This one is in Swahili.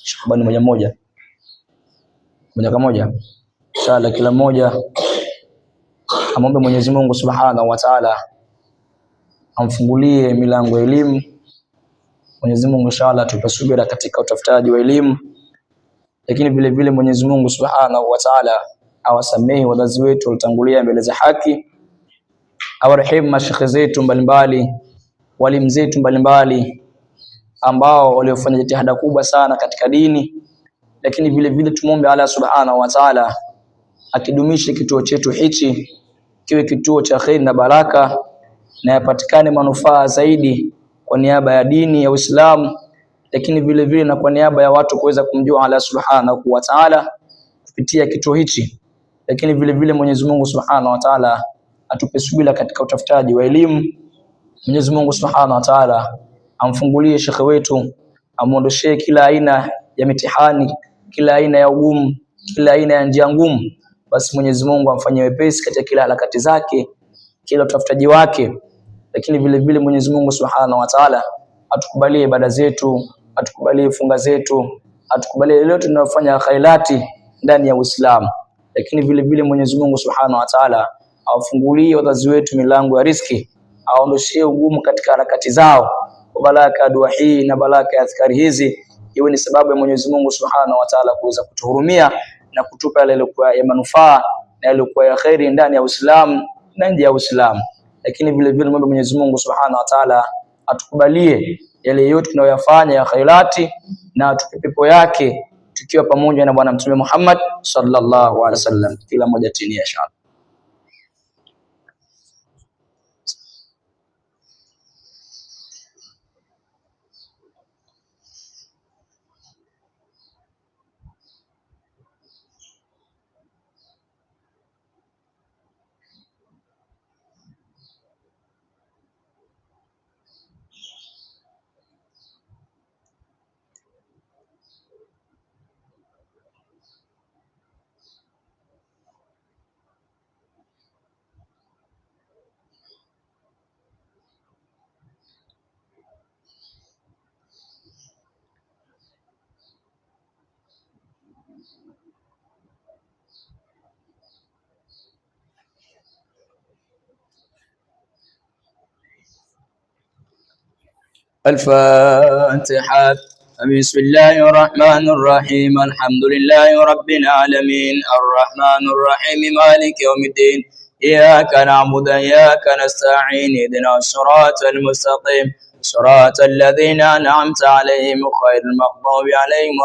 Shabani moja kwa moja. Inshallah kila mmoja amombe Mwenyezi Mungu Subhanahu wa Ta'ala amfungulie milango ya elimu. Mwenyezi Mungu inshallah tupe subira katika utafutaji wa elimu, lakini vile vile Mwenyezi Mungu Subhanahu wa Ta'ala awasamehe wazazi wetu walitangulia mbele za haki, awarehemu mashekhe zetu mbalimbali, walimu zetu mbalimbali ambao waliofanya jitihada kubwa sana katika dini, lakini vile vile tumuombe Allah Subhanahu wa Ta'ala akidumishe kituo chetu hichi kiwe kituo cha khair na baraka, na yapatikane manufaa zaidi kwa niaba ya dini ya Uislamu, lakini vile vile na kwa niaba ya watu kuweza kumjua Allah Subhanahu wa Ta'ala kupitia kituo hichi. Lakini vile vile Mwenyezi Mungu Subhanahu wa Ta'ala atupe subira katika utafutaji wa elimu. Mwenyezi Mungu Subhanahu wa Ta'ala amfungulie shekhe wetu, amuondoshee kila aina ya mitihani, kila aina ya ugumu, kila aina ya njia ngumu. Basi Mwenyezi Mungu amfanyie wepesi katika kila harakati zake, kila utafutaji wake. Lakini vile vile Mwenyezi Mungu Subhanahu wa Ta'ala atukubalie ibada zetu, atukubalie funga zetu, atukubalie lolote tunalofanya khairati ndani ya Uislamu. Lakini vile vile Mwenyezi Mungu Subhanahu wa Ta'ala awafungulie wazazi wetu milango ya riziki, aondoshie ugumu katika harakati zao. Kwa baraka ya dua hii na baraka ya adhkari hizi iwe ni sababu ya Mwenyezi Mungu Subhanahu wa Ta'ala kuweza kutuhurumia na kutupa yale yaliyokuwa ya manufaa na yaliyokuwa ya khairi ndani ya Uislamu na nje ya Uislamu. Lakini vile vile mwombe Mwenyezi Mungu Subhanahu wa Ta'ala atukubalie yale yote tunayoyafanya ya khairati na atupe pepo yake tukiwa pamoja na Bwana Mtume Muhammad sallallahu alaihi wasallam. Kila mmoja chini ya shaba. الفاتحة. بسم الله الرحمن الرحيم. الحمد لله رب العالمين الرحمن الرحيم مالك يوم الدين إياك نعبد وإياك نستعين اهدنا الصراط المستقيم صراط الذين أنعمت عليهم غير المغضوب عليهم